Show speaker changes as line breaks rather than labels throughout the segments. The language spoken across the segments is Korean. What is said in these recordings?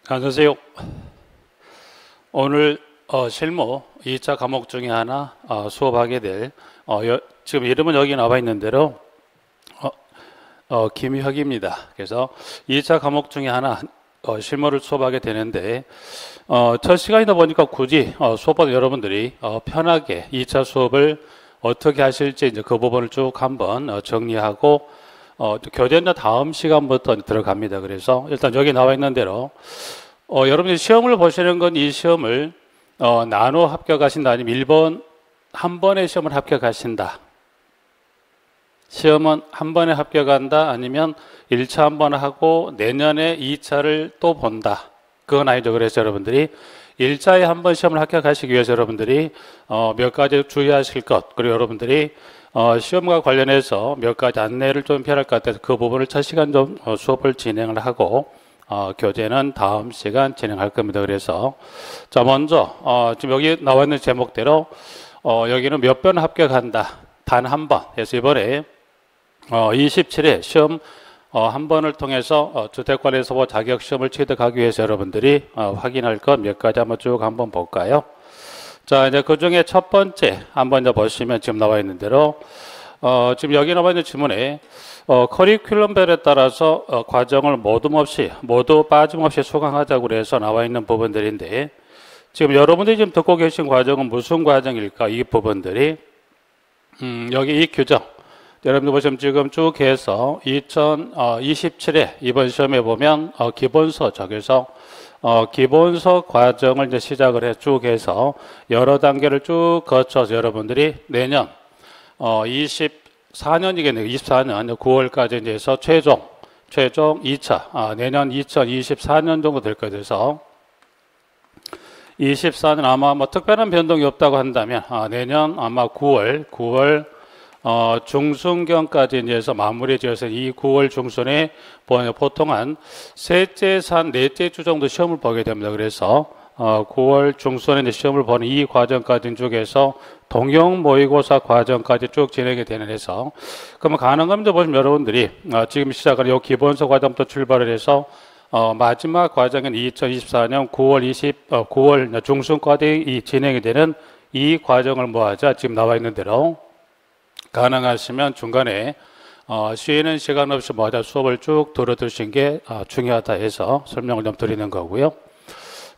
안녕하세요. 오늘 실무 2차 과목 중에 하나 수업하게 될 지금 이름은 여기 나와 있는 대로 김혁입니다. 그래서 2차 과목 중에 하나 실무를 수업하게 되는데 첫 시간이다 보니까 굳이 수업보다 여러분들이 편하게 2차 수업을 어떻게 하실지 이제 그 부분을 쭉 한번 정리하고 교재는 다음 시간부터 들어갑니다. 그래서 일단 여기 나와 있는 대로 여러분들이 시험을 보시는 건 이 시험을 나눠 합격하신다 아니면 1번 한 번에 시험을 합격하신다. 시험은 한 번에 합격한다 아니면 1차 한 번 하고 내년에 2차를 또 본다. 그건 아니죠. 그래서 여러분들이 1차에 한 번 시험을 합격하시기 위해서 여러분들이 몇 가지 주의하실 것, 그리고 여러분들이 시험과 관련해서 몇 가지 안내를 좀 필요할 것 같아서 그 부분을 첫 시간 좀 수업을 진행을 하고 교재는 다음 시간 진행할 겁니다. 그래서 자 먼저 지금 여기 나와 있는 제목대로 여기는 몇 번 합격한다. 단 한 번. 그래서 이번에 27회 시험 한 번을 통해서 주택관리사법 자격시험을 취득하기 위해서 여러분들이 확인할 것 몇 가지 한번 볼까요? 자, 이제 그 중에 첫 번째 한번 이제 보시면 지금 나와 있는 대로 지금 여기 나와 있는 지문에 커리큘럼별에 따라서 과정을 모두 빠짐없이 수강하자고 해서 나와 있는 부분들인데 지금 여러분들이 지금 듣고 계신 과정은 무슨 과정일까? 이 부분들이 여기 이 규정 여러분들 보시면 지금 쭉 해서 2027회 이번 시험에 보면 기본서 적에서 기본서 과정을 이제 시작을 해 쭉 해서 여러 단계를 쭉 거쳐서 여러분들이 내년 24년이겠네요. 24년 9월까지 이제 해서 최종 2차 내년 2024년 정도 될 거예요. 그래서 24년 아마 뭐 특별한 변동이 없다고 한다면 내년 아마 9월 중순경까지 이제 해서 마무리 지어서 이 9월 중순에 보통 한 셋째, 넷째 주 정도 시험을 보게 됩니다. 그래서 9월 중순에 이제 시험을 보는 이 과정까지 쭉 해서 동형 모의고사 과정까지 쭉 진행이 되는 해서 그러면 가능하면 보시면 여러분들이 지금 시작한 이 기본서 과정부터 출발을 해서 마지막 과정은 2024년 9월 중순까지 진행이 되는 이 과정을 뭐하자 지금 나와 있는 대로 가능하시면 중간에 쉬는 시간 없이 뭐하자 수업을 쭉 들어두신 게 중요하다 해서 설명을 좀 드리는 거고요.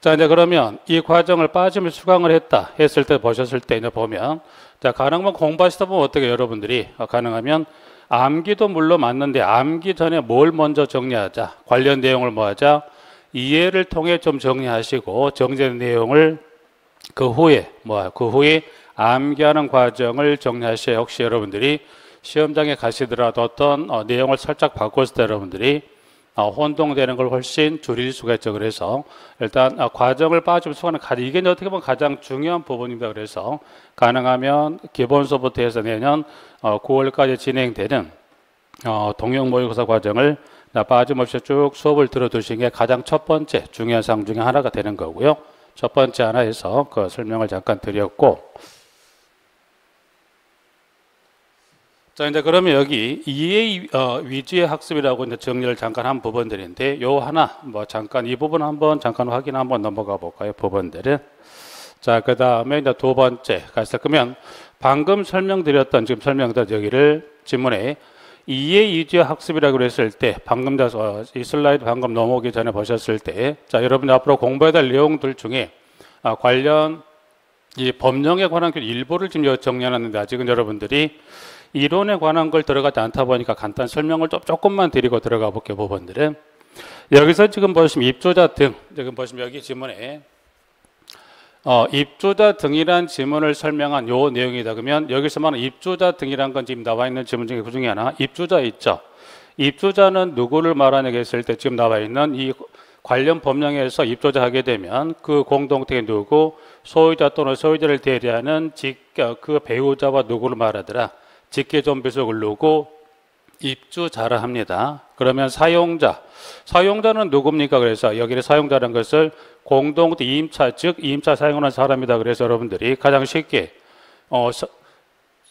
자, 이제 그러면 이 과정을 빠짐없이 수강을 했다 했을 때 보셨을 때 이제 보면 자, 가능하면 공부하시다 보면 어떻게 여러분들이 가능하면 암기도 물론 맞는데 암기 전에 뭘 먼저 정리하자 관련 내용을 뭐하자 이해를 통해 좀 정리하시고 정리된 내용을 그 후에 암기하는 과정을 정리하셔야 혹시 여러분들이 시험장에 가시더라도 어떤 내용을 살짝 바꿨을 때 여러분들이 혼동되는 걸 훨씬 줄일 수가 있죠. 그래서 일단 과정을 빠지면 수강은 이게 어떻게 보면 가장 중요한 부분입니다. 그래서 가능하면 기본서부터 해서 내년 9월까지 진행되는 동형 모의고사 과정을 빠짐없이 쭉 수업을 들어두신 게 가장 첫 번째 중요한 사항 중에 하나가 되는 거고요. 첫 번째 하나에서 그 설명을 잠깐 드렸고 자, 이제 그러면 여기 이해 위주의 학습이라고 이제 정리를 잠깐 한 부분들인데 요 하나 잠깐 이 부분 잠깐 확인 넘어가 볼까요? 부분들은 자, 그 다음에 이제 두 번째 가서 그러면 방금 설명드렸던 지금 설명드린 여기를 지문에 이해 위주의 학습이라고 했을 때 방금 이 슬라이드 방금 넘어오기 전에 보셨을 때 자, 여러분 앞으로 공부해야 될 내용들 중에 관련 이 법령에 관한 일부를 지금 정리해놨는데 아직은 여러분들이 이론에 관한 걸 들어가지 않다 보니까 간단 설명을 조금만 드리고 들어가 볼게요. 부분들은 여기서 지금 보시면 입주자 등 지금 보시면 여기 지문에 입주자 등이란 지문을 설명한 요 내용이다. 그러면 여기서 말하는 입주자 등이란 건 지금 나와 있는 지문 중에 그 중에 하나 입주자 있죠. 입주자는 누구를 말하냐고 했을 때 지금 나와 있는 이 관련 법령에서 입주자 하게 되면 그 공동체의 누구 소유자 또는 소유자를 대리하는 그 배우자와 누구를 말하더라. 직계존비속을 누구 입주자라 합니다. 그러면 사용자는 누굽니까? 그래서 여기에 사용자라는 것을 공동체 이임차 즉 이임차 사용하는 사람이다. 그래서 여러분들이 가장 쉽게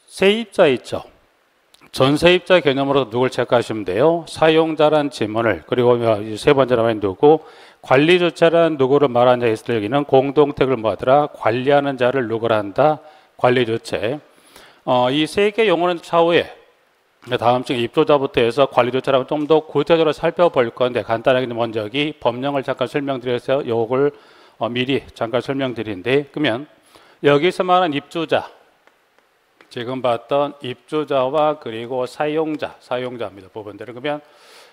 세입자 있죠. 전세입자 개념으로 누굴 체크하시면 돼요? 사용자란 지문을, 그리고 세 번째로 말한 누구, 관리주체란 누구를 말하냐 했을 때 여기는 공동택을 뭐하더라? 관리하는 자를 누구라 한다? 관리주체. 이 세 개 용어는 차후에 다음 주 입조자부터 해서 관리조차라고 좀 더 구체적으로 살펴볼 건데 간단하게 먼저 여기 법령을 잠깐 설명드려서 요걸 미리 잠깐 설명드리는데, 그러면 여기서 말한 입주자, 지금 봤던 입주자와 그리고 사용자입니다. 부분들은. 그러면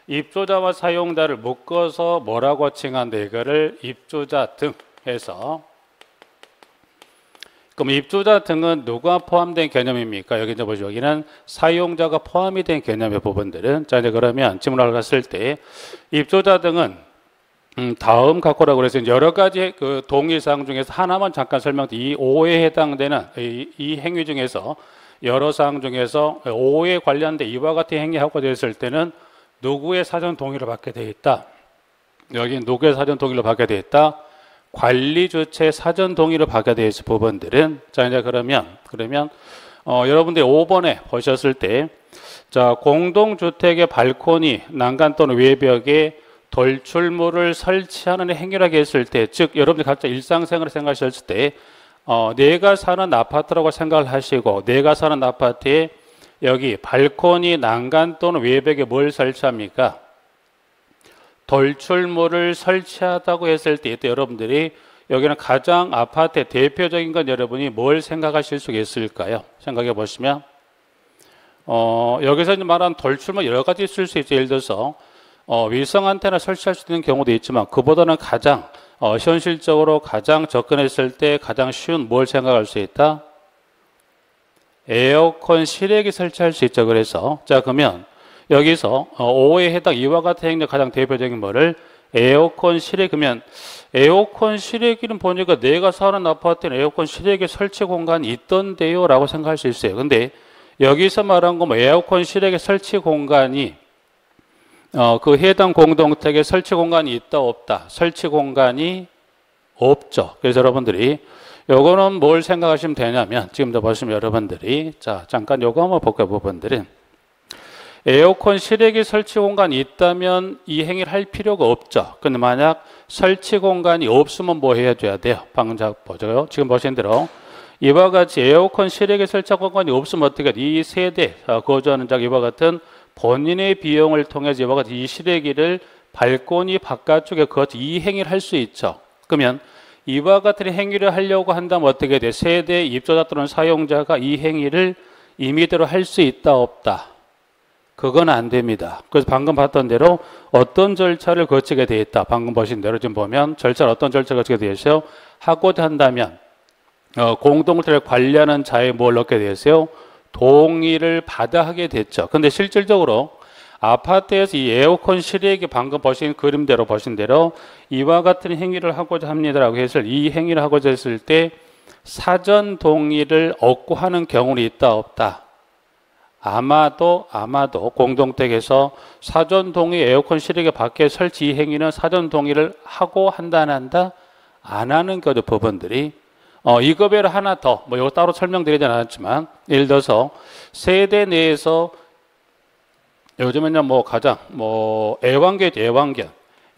입주자와 사용자를 묶어서 뭐라고 칭한데 이거를 입주자 등 해서, 그럼 입주자 등은 누가 포함된 개념입니까? 여기 이제 보죠. 여기는 사용자가 포함이 된 개념의 부분들은. 자, 이제 그러면 질문을 갔을 때 입주자 등은 다음 갖고라고 그래서 여러 가지 그 동의사항 중에서 하나만 잠깐 설명드릴게요. 이 5에 해당되는 이 행위 중에서 여러 사항 중에서 5에 관련된 이와 같은 행위하고 됐을 때는 누구의 사전 동의를 받게 돼 있다. 여기 누구의 사전 동의를 받게 돼 있다. 관리주체 사전 동의를 받게 되어 있을 부분들은. 자, 이제 그러면 여러분들이 5번에 보셨을 때, 자, 공동주택의 발코니, 난간 또는 외벽에 돌출물을 설치하는 행위라고 했을 때, 즉 여러분들 각자 일상생활을 생각하셨을 때 내가 사는 아파트라고 생각을 하시고, 내가 사는 아파트에 여기 발코니, 난간 또는 외벽에 뭘 설치합니까? 돌출물을 설치하다고 했을 때 이때 여러분들이 여기는 가장 아파트의 대표적인 건 여러분이 뭘 생각하실 수 있을까요? 생각해 보시면 여기서 말한 돌출물 여러 가지 있을 수 있죠. 예를 들어서 위성 안테나 설치할 수 있는 경우도 있지만 그보다는 가장 현실적으로 가장 접근했을 때 가장 쉬운 뭘 생각할 수 있다? 에어컨 실외기 설치할 수 있죠. 그래서 자, 그러면 여기서 5에 해당 이와 같은 행위 가장 대표적인 뭐를 에어컨 실외기. 그러면 에어컨 실외기는 보니까 내가 사는 아파트는 에어컨 실외기 설치 공간이 있던데요 라고 생각할 수 있어요. 근데 여기서 말한 거 뭐 에어컨 실외기 설치 공간이 그 해당 공동택에 설치 공간이 있다 없다? 설치 공간이 없죠. 그래서 여러분들이 요거는 뭘 생각하시면 되냐면 지금도 보시면 여러분들이 자, 잠깐 요거 한번 볼까요? 부분들은 에어컨 실외기 설치 공간이 있다면 이 행위를 할 필요가 없죠. 근데 만약 설치 공간이 없으면 뭐 해야 돼요? 방금 보죠. 지금 보신 대로 이와 같이 에어컨 실외기 설치 공간이 없으면 어떻게 해야 돼? 이 세대 거주하는 자 이와 같은 본인의 비용을 통해서 이와 같이 이 실외기를 발코니 바깥쪽에 거쳐 이 행위를 할 수 있죠. 그러면 이와 같은 행위를 하려고 한다면 어떻게 돼? 세대 입주자 또는 사용자가 이 행위를 임의대로 할 수 있다 없다? 그건 안 됩니다. 그래서 방금 봤던 대로 어떤 절차를 거치게 돼 있다. 방금 보신 대로 지금 보면 절차를 어떤 절차를 거치게 되어 있어요? 하고자 한다면 공동체를 관리하는 자에 뭘 넣게 되어 있어요? 동의를 받아 하게 됐죠. 근데 실질적으로 아파트에서 이 에어컨 실외기 방금 보신 그림대로 보신 대로 이와 같은 행위를 하고자 합니다라고 해서 이 행위를 하고자 했을 때 사전 동의를 얻고 하는 경우는 있다 없다? 아마도 공동택에서 사전 동의 에어컨 실외기 밖에 설치 이 행위는 사전 동의를 하고 한다 안 한다? 안 하는 거죠. 부분들이. 이거 외로 하나 더, 이거 따로 설명드리지 않았지만, 예를 들어서 세대 내에서 요즘에는 가장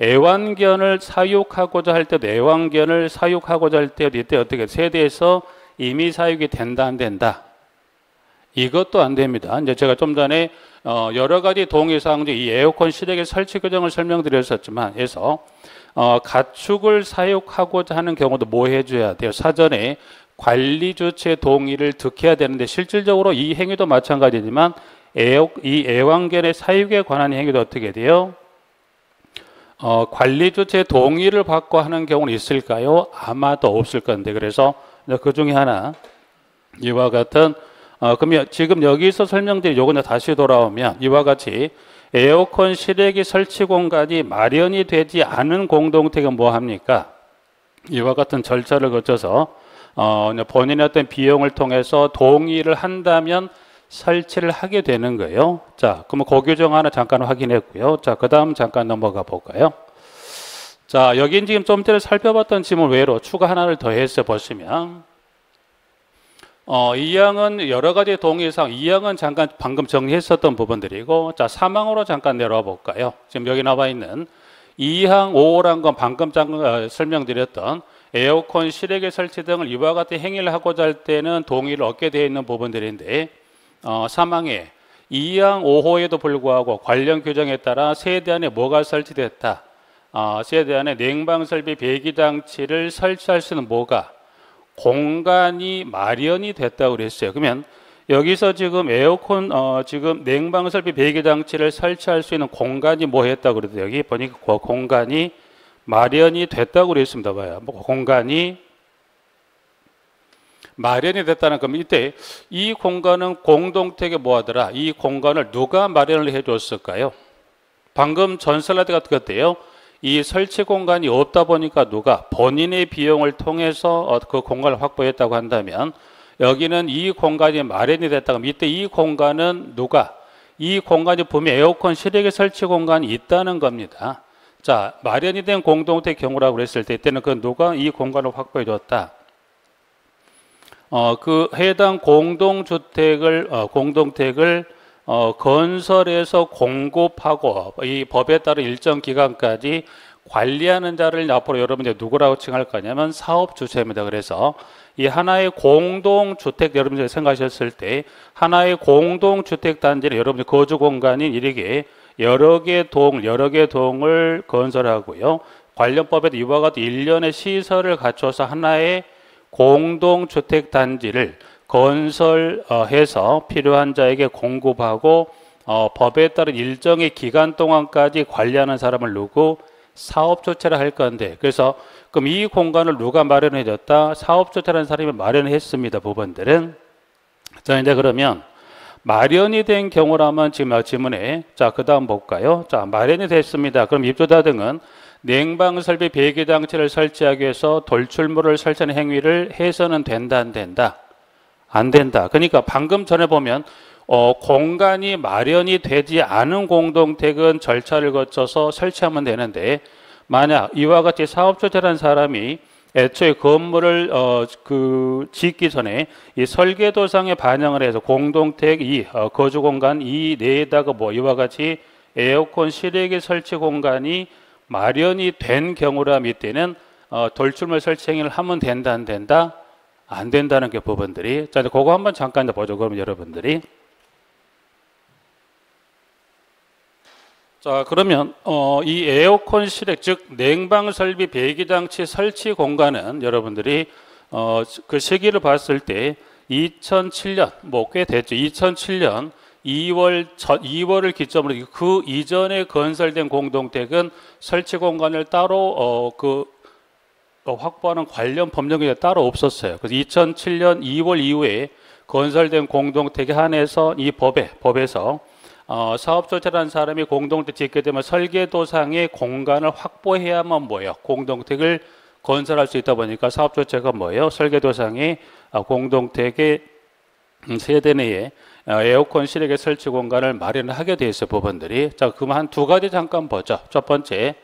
애완견을 사육하고자 할 때도 애완견을 사육하고자 할 때도 이때 어떻게 세대에서 임의 사육이 된다 안 된다? 이것도 안 됩니다. 이제 제가 좀 전에 여러 가지 동의사항 중 이 에어컨 실외기 설치 규정을 설명드렸었지만 해서 가축을 사육하고자 하는 경우도 뭐 해줘야 돼요? 사전에 관리주체 동의를 득해야 되는데 실질적으로 이 행위도 마찬가지지만 이 애완견의 사육에 관한 행위도 어떻게 돼요? 관리주체 동의를 받고 하는 경우는 있을까요? 아마도 없을 건데 그래서 그 중에 하나 이와 같은 그러면 지금 여기서 설명드린 요거는 다시 돌아오면 이와 같이 에어컨 실외기 설치 공간이 마련이 되지 않은 공동택은 뭐 합니까? 이와 같은 절차를 거쳐서 본인의 어떤 비용을 통해서 동의를 한다면 설치를 하게 되는 거예요. 자, 그러면 그 규정 하나 잠깐 확인했고요. 자, 그 다음 잠깐 넘어가 볼까요? 자, 여긴 지금 좀 전에 살펴봤던 지문 외로 추가 하나를 더 해서 보시면 2항은 여러 가지 동의상 2항은 잠깐 방금 정리했었던 부분들이고, 자 3항으로 잠깐 내려와 볼까요? 지금 여기 나와 있는 2항 5호란 건 방금 설명드렸던 에어컨 실외기 설치 등을 이와 같은 행위를 하고자 할 때는 동의를 얻게 되어 있는 부분들인데, 3항에 2항 5호에도 불구하고 관련 규정에 따라 세대 안에 뭐가 설치됐다, 세대 안에 냉방 설비 배기 장치를 설치할 수 있는 뭐가 공간이 마련이 됐다고 그랬어요. 그러면 여기서 지금 에어컨 지금 냉방 설비 배기 장치를 설치할 수 있는 공간이 뭐 했다고 그래도 여기 보니까 그 공간이 마련이 됐다고 그랬습니다. 봐요. 공간이 마련이 됐다는 겁니다. 이때 이 공간은 공동택에 뭐 하더라? 이 공간을 누가 마련을 해 줬을까요? 방금 전 슬라이드 같은 것도요. 이 설치 공간이 없다 보니까 누가 본인의 비용을 통해서 그 공간을 확보했다고 한다면, 여기는 이 공간이 마련이 됐다가 밑에 이 공간은 누가, 이 공간이 분명 에어컨 실외기 설치 공간이 있다는 겁니다. 자, 마련이 된 공동택 경우라고 그랬을 때 이때는 그 누가 이 공간을 확보해 줬다. 그 해당 공동주택을 공동택을 건설해서 공급하고 이 법에 따른 일정 기간까지 관리하는 자를 앞으로 여러분들 누구라고 칭할 거냐면 사업주체입니다. 그래서 이 하나의 공동주택, 여러분들이 생각하셨을 때 하나의 공동주택 단지는 여러분들 거주 공간인 이렇게 여러 개 동을 건설하고요. 관련 법에도 이와 같은 일련의 시설을 갖춰서 하나의 공동주택 단지를 건설해서 필요한 자에게 공급하고 법에 따른 일정의 기간 동안까지 관리하는 사람을 누구? 사업주체라 할 건데, 그래서 그럼 이 공간을 누가 마련해 줬다? 사업주체라는 사람이 마련했습니다. 부분들은. 자, 이제 그러면 마련이 된 경우라면 지금 지문에, 자, 그 다음 볼까요? 자, 마련이 됐습니다. 그럼 입주자 등은 냉방 설비 배기 장치를 설치하기 위해서 돌출물을 설치하는 행위를 해서는 된다, 안 된다? 안 된다. 그러니까 방금 전에 보면 공간이 마련이 되지 않은 공동택은 절차를 거쳐서 설치하면 되는데, 만약 이와 같이 사업주체라는 사람이 애초에 건물을 짓기 전에 이 설계도상에 반영을 해서 공동택 이 거주 공간 이 내에다가 뭐 이와 같이 에어컨 실외기 설치 공간이 마련이 된 경우라면 이때는 돌출물 설치 행위를 하면 된다, 안 된다? 안 된다는 게 부분들이. 자, 그거 한번 잠깐 보죠. 그럼 여러분들이. 자, 그러면 이 에어컨 실외, 즉 냉방 설비 배기 장치 설치 공간은 여러분들이 그 시기를 봤을 때 2007년 뭐 꽤 됐죠. 2007년 2월을 기점으로 그 이전에 건설된 공동택은 설치 공간을 따로 확보하는 관련 법령이 따로 없었어요. 그래서 2007년 2월 이후에 건설된 공동택에 한해서 이 법에서 사업주체라는 사람이 공동택 짓게 되면 설계도상의 공간을 확보해야만 뭐예요? 공동택을 건설할 수 있다 보니까 사업주체가 뭐예요? 설계도상의 공동택의 세대 내에 에어컨 실외기 설치 공간을 마련하게 돼 있어요. 부분들이. 자, 그럼 한 두 가지 잠깐 보죠. 첫 번째,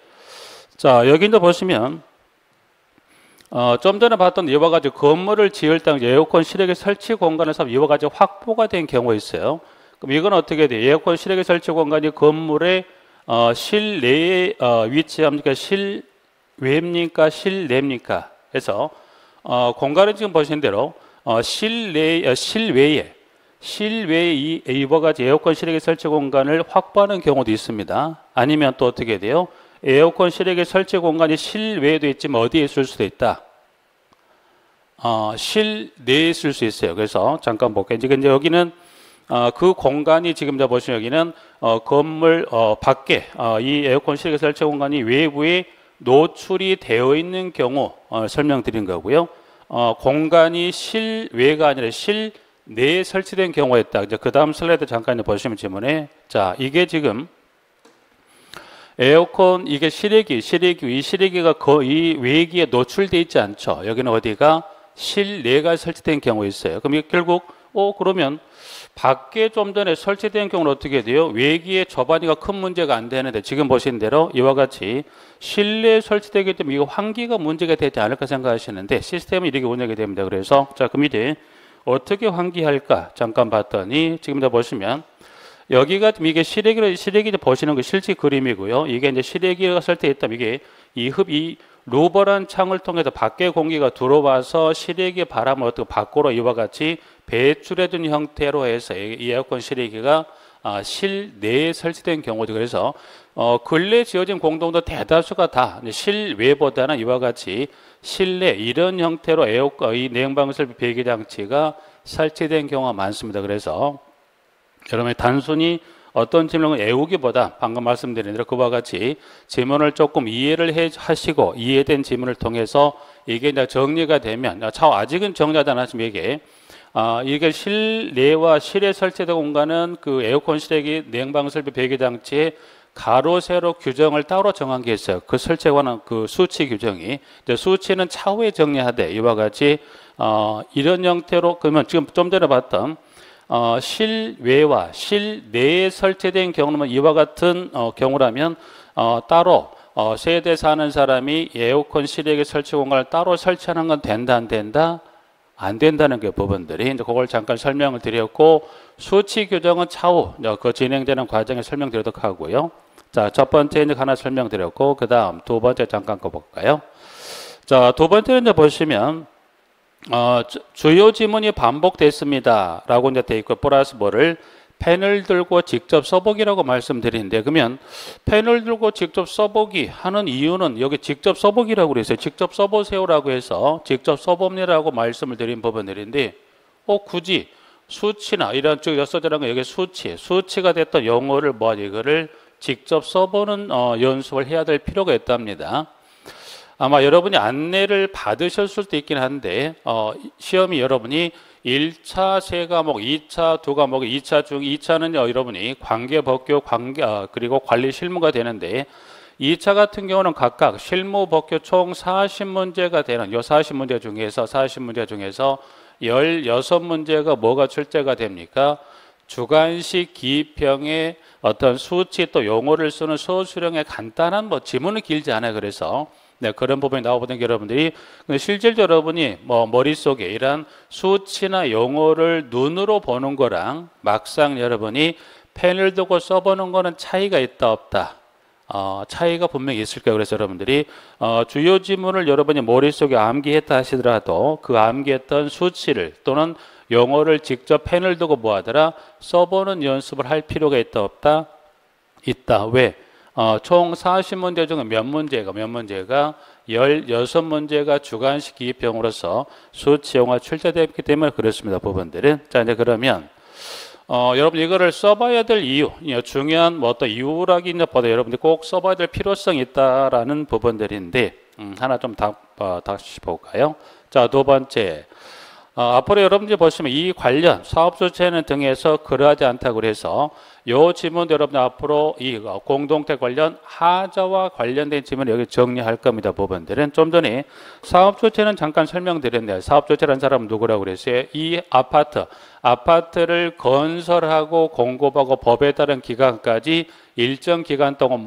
자 여기도 보시면 좀 전에 봤던 이와 같이 건물을 지을 때 에어컨 실외기 설치 공간에서 이와 같이 확보가 된 경우가 있어요. 그럼 이건 어떻게 돼요? 에어컨 실외기 설치 공간이 건물의 실내에 위치합니까? 실외입니까? 실내입니까? 해서 공간은 지금 보신 대로 실외에 이와 같이 에어컨 실외기 설치 공간을 확보하는 경우도 있습니다. 아니면 또 어떻게 돼요? 에어컨 실외기 설치 공간이 실외에도 있지만 어디에 있을 수도 있다? 실내에 있을 수 있어요. 그래서 잠깐 볼게요. 이제 여기는 그 공간이 지금 보시면 여기는 건물 밖에 이 에어컨 실외기 설치 공간이 외부에 노출이 되어 있는 경우 설명드린 거고요. 공간이 실외가 아니라 실내에 설치된 경우가 있다. 이제 그 다음 슬라이드 잠깐 보시면 지문에, 자 이게 지금 에어컨 이게 실외기 이 실외기가 이 외기에 노출돼 있지 않죠. 여기는 어디가 실내가 설치된 경우가 있어요. 그럼 이게 결국 그러면 밖에 좀 전에 설치된 경우는 어떻게 돼요? 외기의 접안이가 큰 문제가 안 되는데 지금 보신 대로 이와 같이 실내에 설치되기 때문에 이거 환기가 문제가 되지 않을까 생각하시는데 시스템은 이렇게 운영이 됩니다. 그래서 자 그럼 이제 어떻게 환기할까 잠깐 봤더니 지금 보시면 여기가 이게 실외기 보시는 그 실제 그림이고요. 이게 이제 실외기가 설치했다면 이게 이 루버란 창을 통해서 밖에 공기가 들어와서 실외기 바람을 어떻게 밖으로 이와 같이 배출해준 형태로 해서 이 에어컨 실외기가 실내에 설치된 경우죠. 그래서 근래 지어진 공동도 대다수가 다 실외보다는 이와 같이 실내 이런 형태로 에어컨 이 냉방설비 배기 장치가 설치된 경우가 많습니다. 그래서 여러분이 단순히 어떤 질문을 애우기보다 방금 말씀드린 대로 그와 같이 질문을 조금 이해를 하시고 이해된 질문을 통해서 이게 이제 정리가 되면 아직은 정리하지 않았지만 이게 실내와 실외 설치된 공간은 그 에어컨 실외기 냉방설비 배기 장치에 가로 세로 규정을 따로 정한 게 있어요. 그 설치에 관한 그 수치 규정이 수치는 차후에 정리하되 이와 같이 이런 형태로 그러면 지금 좀 전에 봤던 실외와 실내에 설치된 경우는 이와 같은 경우라면 따로 세대 사는 사람이 에어컨 실외기 설치 공간을 따로 설치하는 건 된다 안 된다? 안 된다는 게 부분들이 이제 그걸 잠깐 설명을 드렸고 수치 규정은 차후 그 진행되는 과정에 설명드리도록 하고요. 자, 첫 번째 이제 하나 설명드렸고 그 다음 두 번째 잠깐 꺼볼까요? 자, 두 번째는 이제 보시면 주요 지문이 반복됐습니다 라고 이제 돼 있고 플러스 뭐를 펜을 들고 직접 써보기라고 말씀드리는데 그러면 펜을 들고 직접 써보기 하는 이유는 여기 직접 써보기라고 그랬어요. 직접 써보세요라고 해서 직접 써봅니다라고 말씀을 드린 부분들인데 굳이 수치나 이런 쪽 써드리는 거 여기 수치가 됐던 영어를 이거를 직접 써보는 연습을 해야 될 필요가 있답니다. 아마 여러분이 안내를 받으실 수도 있긴 한데 시험이 여러분이 1차 3과목, 2차 2과목, 2차 중 2차는 여러분이 관계법규, 그리고 관리 실무가 되는데 2차 같은 경우는 각각 실무 법규 총 40문제가 되는 이 40문제 중에서 16문제가 뭐가 출제가 됩니까? 주관식 기입형의 어떤 수치 또 용어를 쓰는 소수령의 간단한 지문은 길지 않아요. 그래서 그런 부분이 나오거든요. 여러분들이 실질적으로 여러분이 머릿속에 이런 수치나 용어를 눈으로 보는 거랑 막상 여러분이 펜을 두고 써보는 거는 차이가 있다 없다? 차이가 분명히 있을 거예요. 그래서 여러분들이 주요 지문을 여러분이 머릿속에 암기했다 하시더라도 그 암기했던 수치를 또는 용어를 직접 펜을 두고 써보는 연습을 할 필요가 있다 없다? 있다. 왜? 총 40문제 중에 몇 문제가 16문제가 주관식 기입형으로서 수치 용어 출제되었기 때문에 그렇습니다. 부분들은. 자, 이제 그러면 여러분 이거를 써봐야 될 이유, 중요한 어떤 이유라기보다 여러분들이 꼭 써봐야 될 필요성이 있다라는 부분들인데 하나 좀 다시 볼까요? 자, 두 번째. 앞으로 여러분들이 보시면 이 관련 사업주체는 등에서 그러하지 않다고 그래서 이 지문도 여러분들 앞으로 이 공동태 관련 하자와 관련된 지문을 여기 정리할 겁니다. 부분들은 좀 전에 사업주체는 잠깐 설명드렸네요. 사업주체라는 사람은 누구라고 그랬어요? 이 아파트를 건설하고 공급하고 법에 따른 기간까지 일정 기간 동안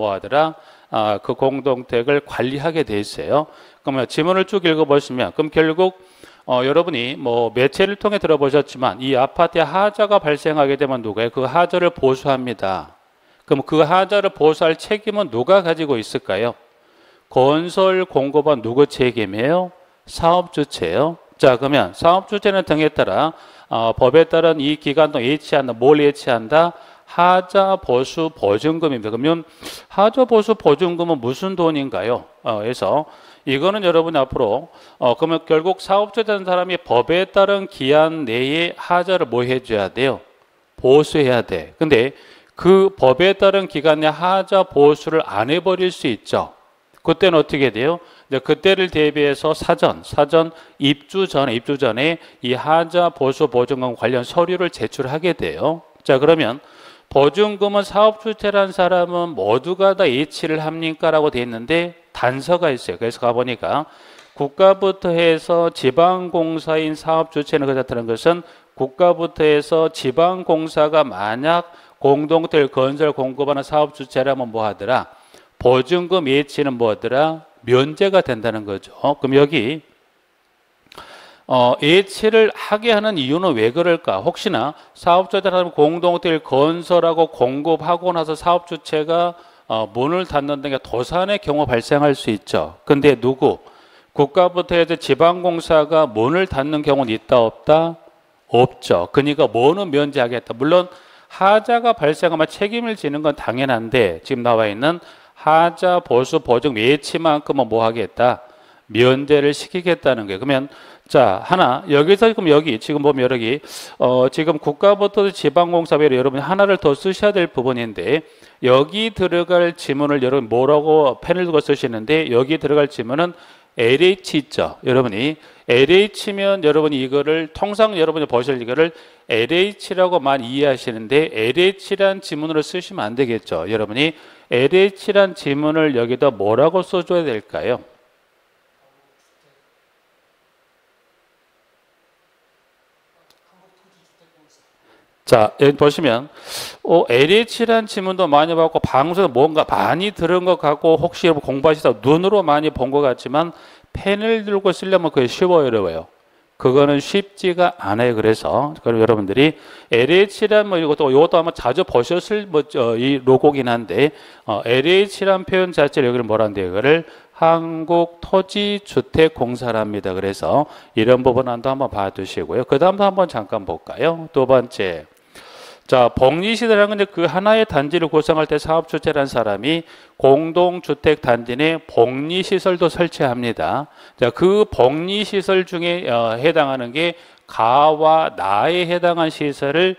그 공동택을 관리하게 돼 있어요. 그러면 지문을 쭉 읽어보시면 그럼 결국 여러분이 매체를 통해 들어보셨지만 이 아파트에 하자가 발생하게 되면 누가요? 그 하자를 보수합니다. 그럼 그 하자를 보수할 책임은 누가 가지고 있을까요? 건설 공급은 누구 책임이에요? 사업주체예요. 자, 그러면 사업주체는 등에 따라 법에 따른 이 기간 동안 예치한다. 뭘 예치한다? 하자 보수 보증금입니다. 그러면 하자 보수 보증금은 무슨 돈인가요? 그래서 이거는 여러분 앞으로 그러면 결국 사업주되는 사람이 법에 따른 기한 내에 하자를 해줘야 돼요? 보수해야 돼. 근데 그 법에 따른 기간 내 하자 보수를 안 해버릴 수 있죠. 그때는 어떻게 돼요? 그때를 대비해서 사전 입주 전에 이 하자 보수 보증금 관련 서류를 제출하게 돼요. 자, 그러면 보증금은 사업주체라는 사람은 모두가 다 예치를 합니까? 라고 돼 있는데 단서가 있어요. 그래서 가보니까 국가부터 해서 지방공사인 사업주체는 그렇다는 것은 국가부터 해서 지방공사가 만약 공동택을 건설 공급하는 사업주체라면 보증금 예치는 면제가 된다는 거죠. 그럼 여기 예치를 하게 하는 이유는 왜 그럴까? 혹시나 사업자들하고 공동체를 건설하고 공급하고 나서 사업 주체가 문을 닫는 등의 도산의 경우 발생할 수 있죠. 근데 누구? 국가부터 해서 지방공사가 문을 닫는 경우는 있다 없다? 없죠. 그러니까 뭐는 면제하겠다. 물론 하자가 발생하면 책임을 지는 건 당연한데 지금 나와 있는 하자, 보수, 보증, 예치만큼은 뭐 하겠다? 면제를 시키겠다는 거예요. 그러면 자 하나 여기서 지금 보면 여기 지금 국가부터 지방공사별로 여러분 하나를 더 쓰셔야 될 부분인데 여기 들어갈 지문을 여러분 뭐라고 펜을 두고 쓰시는데 여기 들어갈 지문은 LH 있죠. 여러분이 LH면 여러분이 이거를 통상 여러분이 보실 이거를 LH라고만 이해하시는데 LH란 지문으로 쓰시면 안 되겠죠. 여러분이 LH란 지문을 여기다 뭐라고 써줘야 될까요? 자, 여기 보시면 LH란 지문도 많이 받고 방송에서 뭔가 많이 들은 것 같고 혹시 공부하시다 눈으로 많이 본 것 같지만 펜을 들고 쓰려면 그게 쉬워요, 어려워요? 그거는 쉽지가 않아요. 그래서 그럼 여러분들이 LH란 이것도 아마 자주 보셨을 이 로고긴 한데 LH란 표현 자체를 여기를 뭐란데요? 이거를 한국토지주택공사랍니다. 그래서 이런 부분 한번 봐두시고요. 그 다음도 한번 잠깐 볼까요? 두 번째. 자, 복리시설이라는 건 그 하나의 단지를 구성할 때 사업주체라는 사람이 공동주택 단지 내 복리시설도 설치합니다. 자, 그 복리시설 중에 해당하는 게 가와 나에 해당한 시설을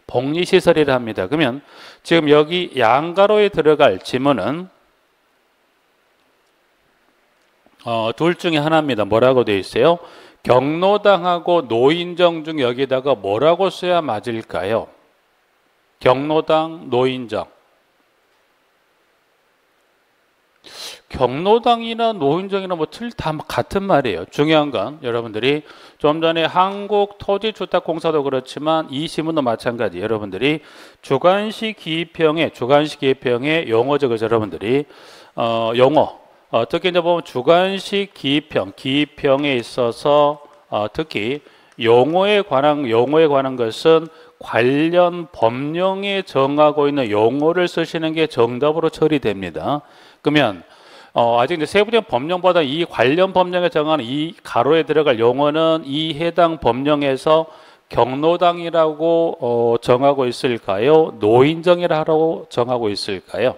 복리시설이라 합니다. 그러면 지금 여기 양가로에 들어갈 지문은 둘 중에 하나입니다. 뭐라고 되어 있어요? 경로당하고 노인정 중 여기다가 뭐라고 써야 맞을까요? 경로당, 노인정. 경로당이나 노인정이나 다 같은 말이에요. 중요한 건 여러분들이 좀 전에 한국토지주택공사도 그렇지만 이 지문도 마찬가지. 여러분들이 주관식 기입형의 용어 적어서 여러분들이 용어 특히 이제 보면 주관식 기입형에 있어서 특히 용어에 관한 것은 관련 법령에 정하고 있는 용어를 쓰시는 게 정답으로 처리됩니다. 그러면 아직 이제 세부적인 법령보다 이 관련 법령에 정하는 이 가로에 들어갈 용어는 이 해당 법령에서 경로당이라고 정하고 있을까요? 노인정이라고 정하고 있을까요?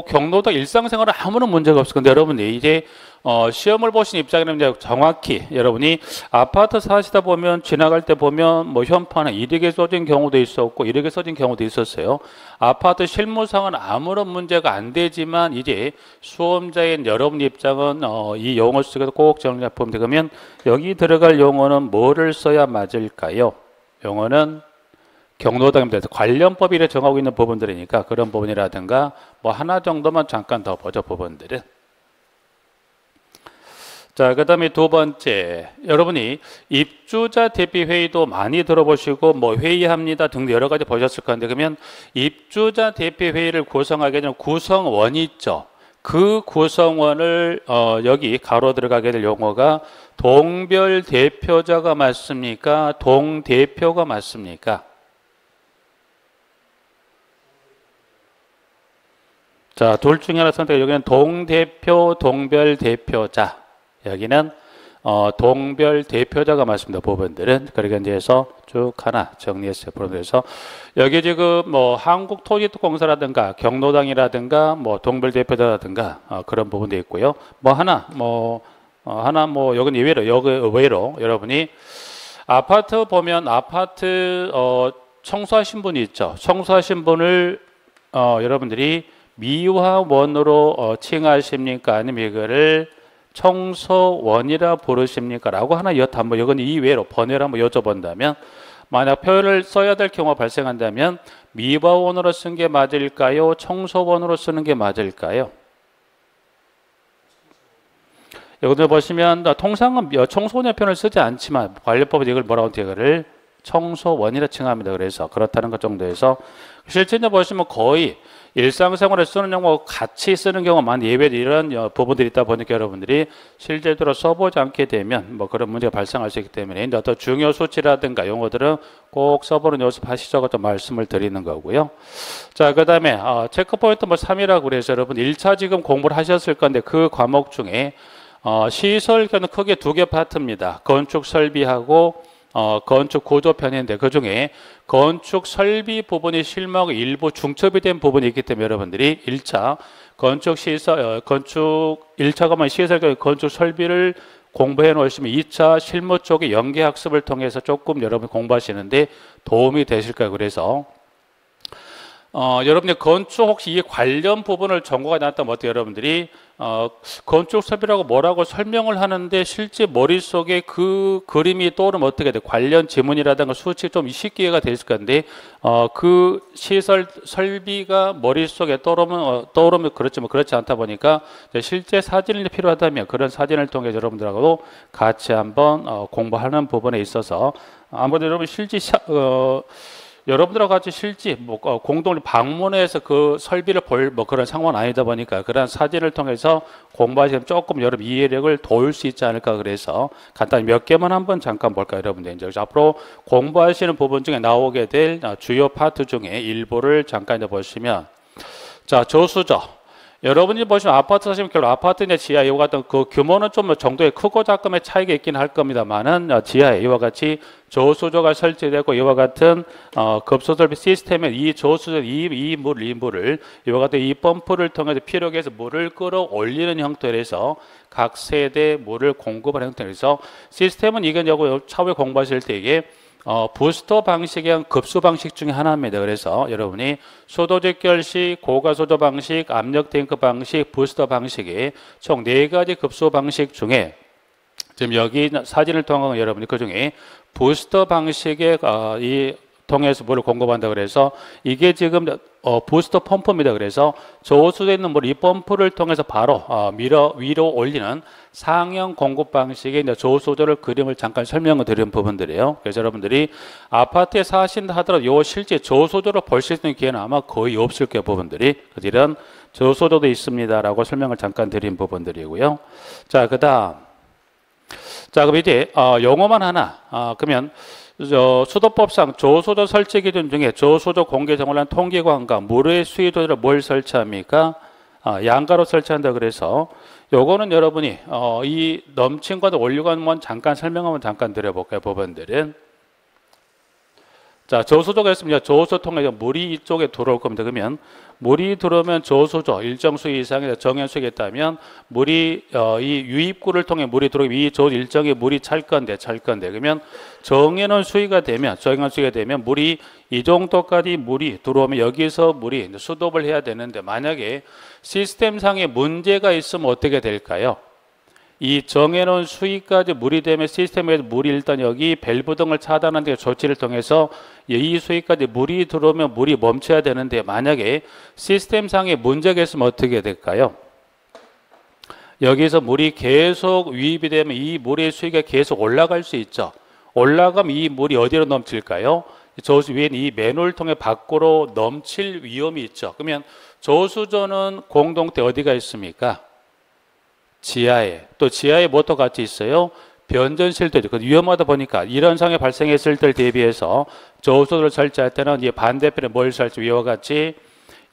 경로당 일상생활은 아무런 문제가 없을 건데 여러분이 이제 시험을 보신 입장이라면 이제 정확히 여러분이 아파트 사시다 보면 지나갈 때 보면 현판에 이렇게 써진 경우도 있었고 이렇게 써진 경우도 있었어요. 아파트 실무상은 아무런 문제가 안 되지만 이제 수험자인 여러분 입장은 이 용어 속에서 꼭 정리해 보면 되면 여기 들어갈 용어는 뭐를 써야 맞을까요? 용어는 경로당입니다. 관련법이 정하고 있는 부분들이니까 그런 부분이라든가 하나 정도만 잠깐 더 보죠. 부분들은. 자, 그 다음에 두 번째, 여러분이 입주자 대피회의도 많이 들어보시고 회의합니다 등등 여러 가지 보셨을 건데 그러면 입주자 대피회의를 구성하게 되는 구성원이 있죠. 그 구성원을 여기 가로 들어가게 될 용어가 동별대표자가 맞습니까? 동대표가 맞습니까? 자, 둘 중에 하나 선택. 여기는 동대표, 동별대표자. 여기는 동별대표자가 맞습니다. 부분들은. 그러니까 이제 해서 쭉 하나 정리했어요. 그래서 여기 지금 한국토지공사라든가 경로당이라든가 동별대표자라든가 그런 부분도 있고요. 하나 여긴 의외로 여러분이 아파트 보면 아파트 청소하신 분이 있죠. 청소하신 분을 여러분들이 미화원으로 칭하십니까? 아니면 이거를 청소원이라 부르십니까? 라고 하나 한번 이건 이외로 번외로 한번 여쭤본다면 만약 표현을 써야 될 경우가 발생한다면 미화원으로 쓴 게 맞을까요? 청소원으로 쓰는 게 맞을까요? 여기서 보시면 통상은 청소년 표현을 쓰지 않지만 관련법은 이걸 뭐라고 이거를 청소원이라 칭합니다. 그래서 그렇다는 것 정도에서 실제로 보시면 거의 일상생활에 쓰는 용어 같이 쓰는 경우가 많은 예외 이런 부분들이 있다 보니까 여러분들이 실제로 써보지 않게 되면 뭐 그런 문제가 발생할 수 있기 때문에 이제 어떤 중요 수치라든가 용어들은 꼭 써보는 연습하시자고 좀 말씀을 드리는 거고요. 자, 그 다음에 체크포인트 뭐 3이라고 그래서 여러분 1차 지금 공부를 하셨을 건데 그 과목 중에 시설교는 크게 두 개 파트입니다. 건축 설비하고 건축 구조편인데 그 중에 건축 설비 부분이 실무하고 일부 중첩이 된 부분이 있기 때문에 여러분들이 1차 건축 시설, 건축 1차 과목 시설 건축 설비를 공부해 놓으시면 2차 실무 쪽의 연계 학습을 통해서 조금 여러분 공부하시는데 도움이 되실까요? 그래서 여러분들 건축 혹시 이 관련 부분을 전공하지 않았다면 어때요? 여러분들이 건축 설비라고 뭐라고 설명을 하는데 실제 머릿속에 그 그림이 떠오르면 어떻게 돼요? 관련 지문이라든가 수치 좀 쉽게 이해가 되실 건데 그 시설 설비가 머릿속에 떠오르면 그렇지만 그렇지 않다 보니까 실제 사진이 필요하다면 그런 사진을 통해 여러분들하고도 같이 한번 공부하는 부분에 있어서 아무래도 여러분 실제 여러분들하고 같이 실제 공동을 방문해서 그 설비를 볼 뭐 그런 상황은 아니다 보니까 그런 사진을 통해서 공부하시면 조금 여러분 이해력을 도울 수 있지 않을까 그래서 간단히 몇 개만 한번 잠깐 볼까요, 여러분들. 이제 앞으로 공부하시는 부분 중에 나오게 될 주요 파트 중에 일부를 잠깐 이제 보시면 자, 저수저. 여러분이 보시면 아파트 사시면 결국 아파트냐 지하 이와 같은 그 규모는 좀 정도의 크고 작음의 차이가 있긴 할 겁니다만은 지하에 이와 같이 저수조가 설치되고 이와 같은 급수설비 시스템에 이 저수조 이 물을 이와 같은 이 펌프를 통해서 피력해서 물을 끌어올리는 형태에서 각 세대 물을 공급하는 형태에서 시스템은 이건 차후에 공부하실 때 이게 부스터 방식의 급수 방식 중에 하나입니다. 그래서 여러분이 수도 직결식, 고가수도 방식, 압력 탱크 방식, 부스터 방식이 총 4가지 급수 방식 중에 지금 여기 사진을 통한 여러분이 그 중에 부스터 방식의 통해서 물을 공급한다 그래서 이게 지금 부스터 펌프입니다. 그래서 저수도에 있는 물 이 펌프를 통해서 바로 위로 올리는 상형 공급 방식의 저수도를 그림을 잠깐 설명을 드린 부분들이에요. 그래서 여러분들이 아파트에 사신다 하더라도 요 실제 저수도를 볼 수 있는 기회는 아마 거의 없을 거예요. 부분들이 이런 저수도도 있습니다라고 설명을 잠깐 드린 부분들이고요. 자, 그다음 그럼 이제 용어만 하나 그러면 수도법상 저수조 설치 기준 중에 저수조 공개 정원한 통기관과 물의 수위도를 뭘 설치합니까? 양가로 설치한다 그래서 요거는 여러분이 이 넘친과도 원료관만 잠깐 설명하면 잠깐 드려볼까요? 부분들은 자, 저수조가 있습니다. 저수조 통해서 물이 이쪽에 들어올 겁니다. 그러면 물이 들어오면 저수조 일정 수위 이상의 정연 수위가 있다면 물이 이 유입구를 통해 물이 들어오면 이 저 일정의 물이 찰 건데 그러면 정연한 수위가 되면 물이 이 정도까지 물이 들어오면 여기서 물이 수도를 해야 되는데 만약에 시스템상에 문제가 있으면 어떻게 될까요? 이 정해놓은 수위까지 물이 되면 시스템에서 물이 일단 여기 밸브 등을 차단하는 데 조치를 통해서 이 수위까지 물이 들어오면 물이 멈춰야 되는데 만약에 시스템상에 문제가 있으면 어떻게 될까요? 여기서 물이 계속 유입이 되면 이 물의 수위가 계속 올라갈 수 있죠. 올라가면 이 물이 어디로 넘칠까요? 저 위에 이 맨홀을 통해 밖으로 넘칠 위험이 있죠. 그러면 저수조는 공동대 어디가 있습니까? 지하에. 또 지하에 뭐또 같이 있어요? 변전실도 있고 위험하다 보니까 이런 상황이 발생했을 때를 대비해서 저수도를 설치할 때는 이 반대편에 뭘 설치 위와 같이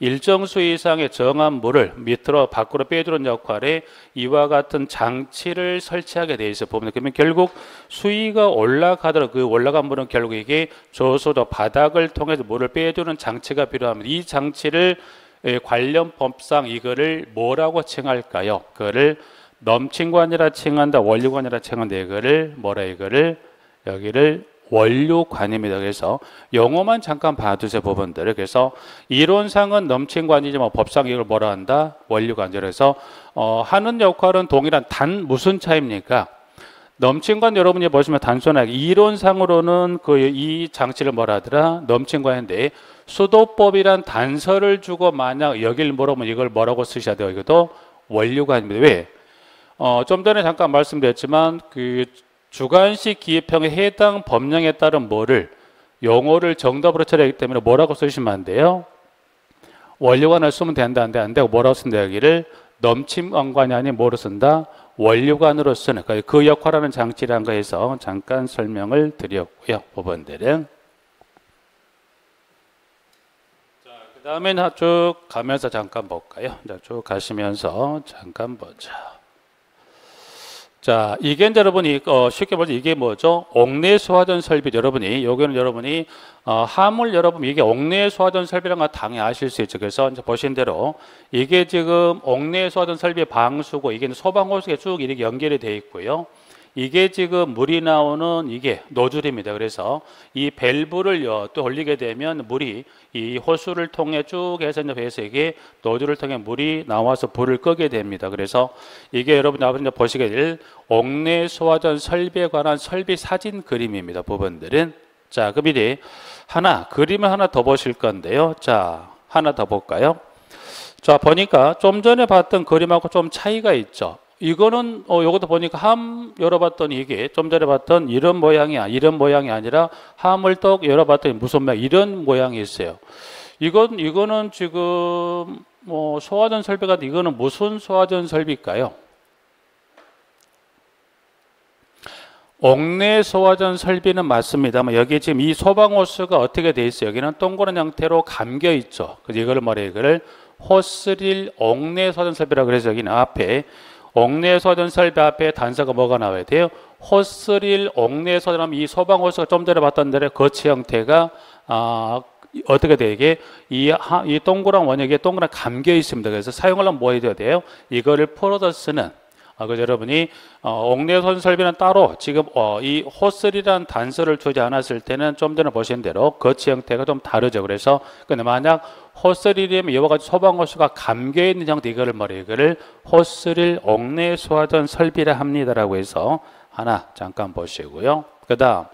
일정 수위 이상의 정한 물을 밑으로 밖으로 빼주는 역할에 이와 같은 장치를 설치하게 돼 있어 보면 그러면 결국 수위가 올라가도록 그 올라간 물은 결국 이게 저수도 바닥을 통해서 물을 빼주는 장치가 필요합니다. 이 장치를 관련 법상 이거를 뭐라고 칭할까요? 그거를 넘친관이라 칭한다, 원료관이라 칭한다. 이거를 여기를 원료관입니다. 그래서 용어만 잠깐 봐두세요, 부분들을. 그래서 이론상은 넘친관이지만 법상 이걸 뭐라 한다? 원료관. 그래서 하는 역할은 동일한 단 무슨 차이입니까? 넘친관 여러분이 보시면 단순하게 이론상으로는 이 장치를 뭐라 하더라? 넘친관인데 수도법이란 단서를 주고 만약 여길 물어보면 이걸 뭐라고 쓰셔야 돼요? 이것도 원료관입니다. 왜? 좀 전에 잠깐 말씀드렸지만 그 주관식 기획형의 해당 법령에 따른 뭐를 용어를 정답으로 처리하기 때문에 뭐라고 쓰시면 안 돼요? 원료관을 쓰면 된다, 안 되고 뭐라고 쓴다 여기를 넘침관관이 아닌 뭐로 쓴다? 원료관으로 쓰는 그 역할하는 장치라는 거에서 잠깐 설명을 드렸고요. 부분들은 자, 그 다음에 쭉 가면서 잠깐 볼까요? 자, 쭉 가시면서 잠깐 보자. 자, 이게 이제 여러분이 쉽게 말해서 이게 뭐죠? 옥내 소화전 설비 여러분이 여기는 여러분이 화물 여러분 이게 옥내 소화전 설비라는 거 당연히 아실 수 있죠. 그래서 이제 보신 대로 이게 지금 옥내 소화전 설비의 방수고 이게 소방호수에 쭉 이렇게 연결이 되어 있고요. 이게 지금 물이 나오는 이게 노즐입니다. 그래서 이 밸브를 또 올리게 되면 물이 이 호수를 통해 쭉 해서 이제 배에서 이게 노즐을 통해 물이 나와서 불을 끄게 됩니다. 그래서 이게 여러분 앞으로 보시게 될 옥내 소화전 설비에 관한 설비 사진 그림입니다. 부분들은 자, 그 미리 그림을 하나 더 보실 건데요. 자, 하나 더 볼까요? 자, 보니까 좀 전에 봤던 그림하고 좀 차이가 있죠. 이거는 요것도 보니까 함 열어봤더니 이게 좀 전에 봤던 이런 모양이 아니라 함을 또 열어봤더니 무슨 모양 이런 모양이 있어요. 이거는 지금 뭐 소화전 설비가 이거는 무슨 소화전 설비일까요? 옥내 소화전 설비는 맞습니다만 여기 지금 이 소방호스가 어떻게 돼 있어요? 여기는 동그란 형태로 감겨 있죠. 그래서 이걸 뭐래요? 이거를 호스릴 옥내 소화전 설비라고 그래서 여기는 앞에 옥내 소화전 설비 앞에 단서가 뭐가 나와야 돼요? 호스릴 옥내 소화전 하면 이 소방호스가 좀 전에 봤던 대로 거치 형태가 어떻게 돼요? 이게 이 동그란 원역에 동그란 감겨 있습니다. 그래서 사용하려면 뭐 해야 돼요? 이거를 풀어서 쓰는 그래서 여러분이 옥내 소화전 설비는 따로 지금 이 호스리라는 단서를 주지 않았을 때는 좀 전에 보신 대로 거치 형태가 좀 다르죠. 그래서 근데 만약 호스릴이면 이와 같이 소방호스가 감겨 있는 형태 이거를 뭐래요? 이거를 호스릴 옥내 소화전 설비라 합니다라고 해서 하나 잠깐 보시고요. 그다음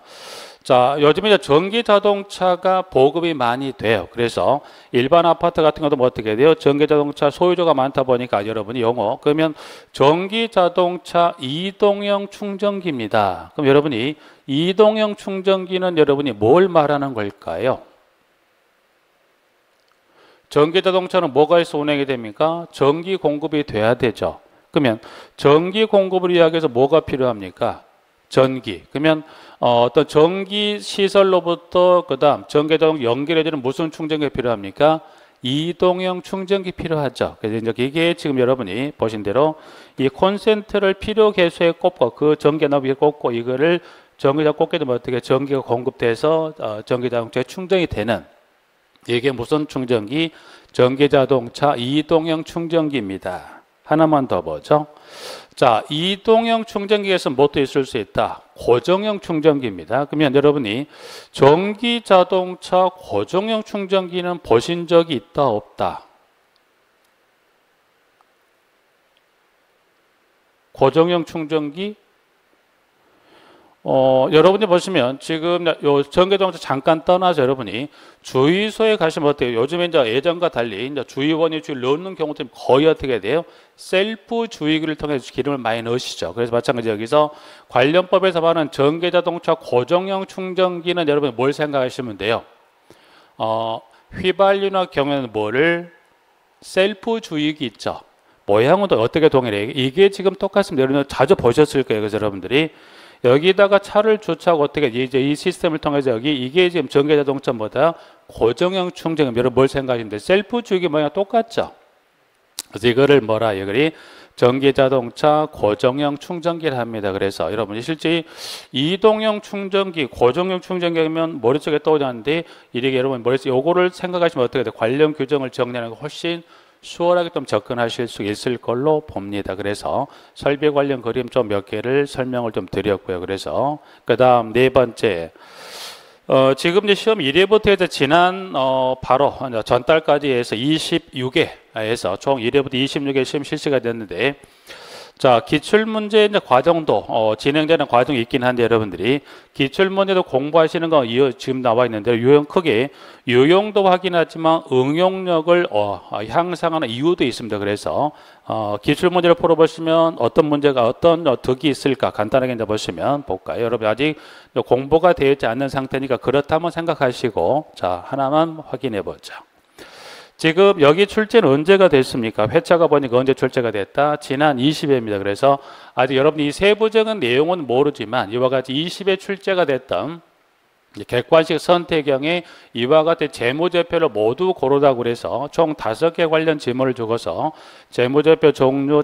자, 요즘에 이제 전기 자동차가 보급이 많이 돼요. 그래서 일반 아파트 같은 것도 뭐 어떻게 돼요? 전기 자동차 소유자가 많다 보니까 여러분이 그러면 전기 자동차 이동형 충전기입니다. 그럼 여러분이 이동형 충전기는 여러분이 뭘 말하는 걸까요? 전기 자동차는 뭐가 있어 운행이 됩니까? 전기 공급이 돼야 되죠. 그러면 전기 공급을 이야기해서 뭐가 필요합니까? 전기. 그러면 어떤 전기 시설로부터 그다음 전기 자동차 연결해주는 무슨 충전기가 필요합니까? 이동형 충전기 필요하죠. 그래서 이제 이게 지금 여러분이 보신 대로 이 콘센트를 필요 개수에 꼽고 그 전기 나비에 꼽고 이거를 전기자 꼽게 되면 어떻게 전기가 공급돼서 전기 자동차에 충전이 되는 이게 무슨 충전기? 전기 자동차 이동형 충전기입니다. 하나만 더 보죠. 자, 이동형 충전기에서 뭐도 있을 수 있다? 고정형 충전기입니다. 그러면 여러분이 전기 자동차 고정형 충전기는 보신 적이 있다, 없다? 고정형 충전기? 여러분이 보시면 지금 요 전기자동차 잠깐 떠나서 여러분이 주유소에 가시면 어때요? 요즘에 이제 예전과 달리 이제 주유원이 주유를 넣는 경우도 거의 어떻게 돼요? 셀프 주유기를 통해서 기름을 많이 넣으시죠. 그래서 마찬가지 여기서 관련법에서 말하는 전기자동차 고정형 충전기는 여러분이 뭘 생각하시면 돼요? 휘발유나 경우에는 뭐를 셀프 주유기 있죠. 모양은 또 어떻게 동일해요? 이게 지금 똑같습니다. 여러분 자주 보셨을 거예요. 그래서 여러분들이 여기다가 차를 주차하고 어떻게 이제 이 시스템을 통해서 이게 지금 전기 자동차보다 고정형 충전기 여러분 뭘 생각하시는데 셀프 주유기 모양 똑같죠. 그래서 이거를 이거를 전기 자동차 고정형 충전기를 합니다. 그래서 여러분이 실제 이동형 충전기, 고정형 충전기면 머릿속에 떠오르는데 이렇게 여러분 머릿속에 요거를 생각하시면 어떻게 돼요? 관련 규정을 정리하는 거 훨씬 수월하게 좀 접근하실 수 있을 걸로 봅니다. 그래서 설비 관련 그림 좀 몇 개를 설명을 좀 드렸고요. 그래서 그 다음 네 번째 지금 이제 시험 1회부터 해서 지난 바로 전달까지 해서 26회에서 총 1회부터 26회 시험 실시가 됐는데 자, 기출문제 이제 과정도 진행되는 과정이 있긴 한데 여러분들이 기출문제도 공부하시는 거 지금 나와 있는데 유형 크게 유형도 확인하지만 응용력을 향상하는 이유도 있습니다. 그래서 기출문제를 풀어보시면 어떤 문제가 어떤 득이 있을까 간단하게 이제 보시면 볼까요? 여러분 아직 공부가 되어 있지 않는 상태니까 그렇다면 생각하시고 자 하나만 확인해 보죠. 지금 여기 출제는 언제가 됐습니까? 회차가 보니까 언제 출제가 됐다? 지난 20회입니다. 그래서 아직 여러분이 이 세부적인 내용은 모르지만 이와 같이 20회 출제가 됐던 객관식 선택형의 이와 같은 재무제표를 모두 고르라고 그래서 총 5개 관련 지문을 주고서 재무제표 종류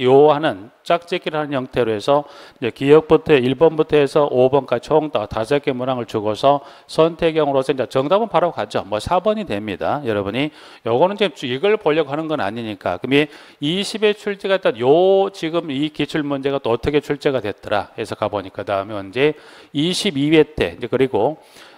요 하는 짝짓기를 하는 형태로 해서 이제 기억부터 1번부터 해서 5번까지 총 5개 문항을 주고서 선택형으로서 이제 정답은 바로 가죠. 뭐 4번이 됩니다. 여러분이 요거는 지금 이걸 보려고 하는 건 아니니까. 그럼 20회 출제가 됐던 요 지금 이 기출 문제가 또 어떻게 출제가 됐더라 해서 가보니까 다음에 언제 22회 때 이제 그리고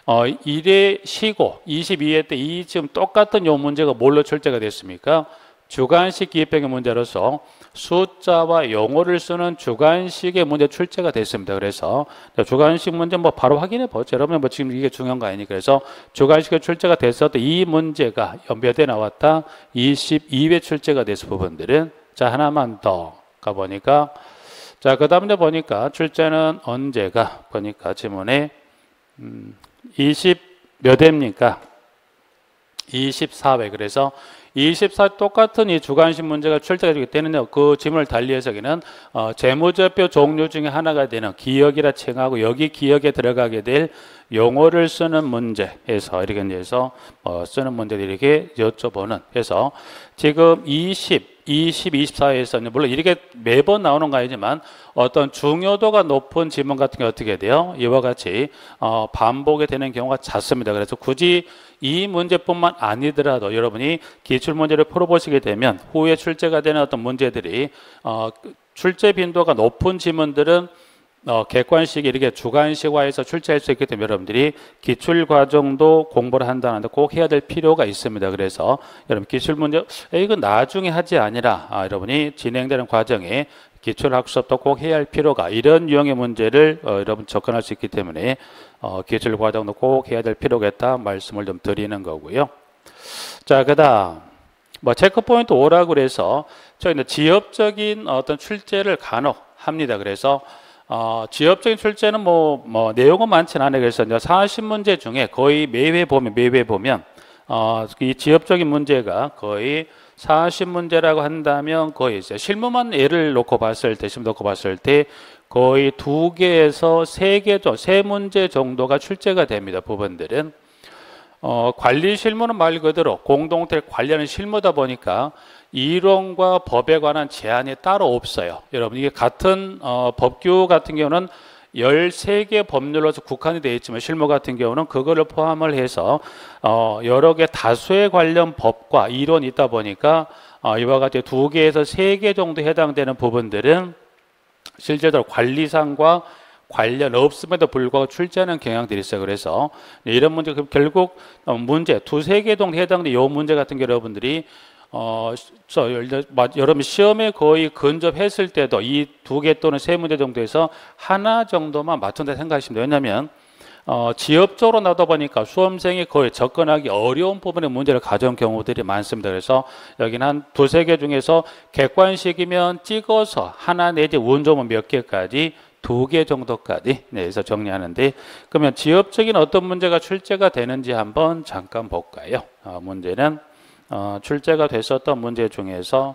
1회 쉬고 22회 때 이 지금 똑같은 요 문제가 뭘로 출제가 됐습니까? 주관식 기입형의 문제로서 숫자와 용어를 쓰는 주관식의 문제 출제가 됐습니다. 그래서 주관식 문제 뭐 바로 확인해 보죠. 여러분 뭐 지금 이게 중요한 거 아니니까. 그래서 주관식의 출제가 됐었던 이 문제가 몇 회 나왔다? 22회 출제가 됐을 부분들은 자 하나만 더 가보니까 자 그 다음에 보니까 출제는 언제가 보니까 지문에 20 몇 회입니까? 24회. 그래서 24 똑같은 이 주관식 문제가 출제가 되기 때문에 그 지문을 달리해서 여기는 재무제표 종류 중에 하나가 되는 기억이라 칭하고 여기 기억에 들어가게 될 용어를 쓰는 문제에서 이렇게 해서 쓰는 문제들 이렇게 여쭤보는 해서 지금 20, 24회에서 물론 이렇게 매번 나오는 거 아니지만 어떤 중요도가 높은 지문 같은 게 어떻게 돼요? 이와 같이 반복이 되는 경우가 잦습니다. 그래서 굳이 이 문제뿐만 아니더라도 여러분이 기출 문제를 풀어보시게 되면 후에 출제가 되는 어떤 문제들이 출제 빈도가 높은 지문들은 객관식이 이렇게 주관식화해서 출제할 수 있기 때문에 여러분들이 기출 과정도 공부를 한다는데 꼭 해야 될 필요가 있습니다. 그래서 여러분 기출 문제 이건 나중에 하지 아니라 여러분이 진행되는 과정에 기출 학습도 꼭 해야 할 필요가 이런 유형의 문제를 여러분 접근할 수 있기 때문에 기출 과정도 꼭 해야 될 필요가 있다 말씀을 좀 드리는 거고요. 자, 그다음 체크 포인트 5라고 그래서 저희는 지엽적인 어떤 출제를 간혹 합니다. 그래서 지엽적인 출제는 내용은 많지는 않아요. 그래서 이제 40문제 중에 거의 매회 보면 이 지엽적인 문제가 거의 40문제라고 한다면 거의 이제 실무만 예를 놓고 봤을 때 거의 2개에서 3개 정도, 3문제 정도가 출제가 됩니다. 부분들은 관리 실무는 말 그대로 공동체를 관리하는 실무다 보니까 이론과 법에 관한 제한이 따로 없어요. 여러분 이게 같은 법규 같은 경우는 13개 법률로서 국한이 되어 있지만 실무 같은 경우는 그거를 포함을 해서 여러 개 다수의 관련 법과 이론이 있다 보니까 이와 같이 2개에서 3개 정도 해당되는 부분들은 실제로 관리상과 관련 없음에도 불구하고 출제하는 경향들이 있어요. 그래서 이런 문제 결국 문제 2-3개 정도 해당되는 이 문제 같은 게 여러분들이 여러분 시험에 거의 근접했을 때도 이 2개 또는 3문제 정도에서 하나 정도만 맞춘다 생각하시면 돼요. 왜냐하면 지엽적으로 나다 보니까 수험생이 거의 접근하기 어려운 부분의 문제를 가져온 경우들이 많습니다. 그래서 여기는 한 2-3개 중에서 객관식이면 찍어서 하나 내지 운 좋으면 몇 개까지 2개 정도까지 해서 정리하는데 그러면 지엽적인 어떤 문제가 출제가 되는지 한번 잠깐 볼까요? 문제는 출제가 됐었던 문제 중에서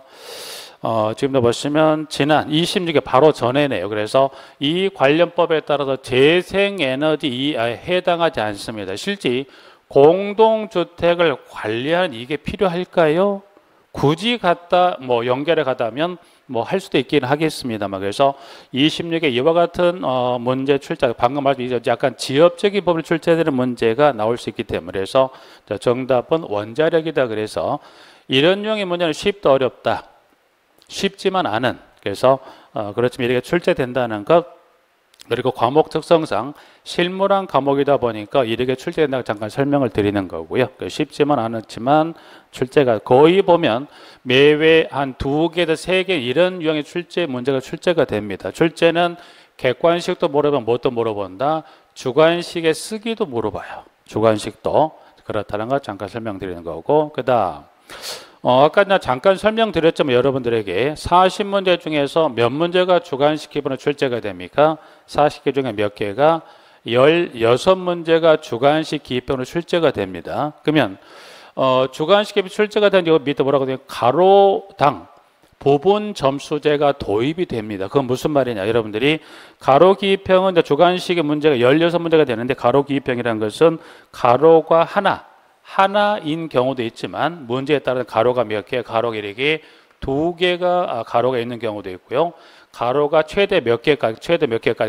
지금도 보시면 지난 26일 바로 전에네요. 그래서 이 관련법에 따라서 재생에너지에 해당하지 않습니다. 실제 공동주택을 관리하는 이게 필요할까요? 굳이 갖다 연결해 가다면 할 수도 있긴 하겠습니다만 그래서 26에 이와 같은 문제 출제 방금 말씀 약간 지엽적인 법을 출제되는 문제가 나올 수 있기 때문에 그래서 정답은 원자력이다. 그래서 이런 유형의 문제는 쉽다 어렵다 쉽지만 않은 그래서 그렇지만 이렇게 출제된다는 것 그리고 과목 특성상 실무랑 과목이다 보니까 이렇게 출제된다고 잠깐 설명을 드리는 거고요. 쉽지만 않았지만 출제가 거의 보면 매회 한 2개에서 3개 이런 유형의 출제 문제가 출제가 됩니다. 출제는 객관식도 물어보면 뭣도 물어본다. 주관식의 쓰기도 물어봐요. 주관식도 그렇다는 거 잠깐 설명드리는 거고, 그 다음 아까 나 잠깐 설명드렸지만 여러분들에게 40문제 중에서 몇 문제가 주관식 기본으로 출제가 됩니까? 40개 중에 몇 개가 16문제가 주관식 기입형으로 출제가 됩니다. 그러면 주관식 기입 출제가 된 이거 밑에 뭐라고 돼요? 가로당 부분 점수제가 도입이 됩니다. 그건 무슨 말이냐? 여러분들이 가로 기입형은 주관식의 문제가 16문제가 되는데 가로 기입형이라는 것은 가로가 하나인 경우도 있지만 문제에 따라 가로가 몇 개, 가로 길이가 2개가 가로가 있는 경우도 있고요. 가로가 최대 몇 개까지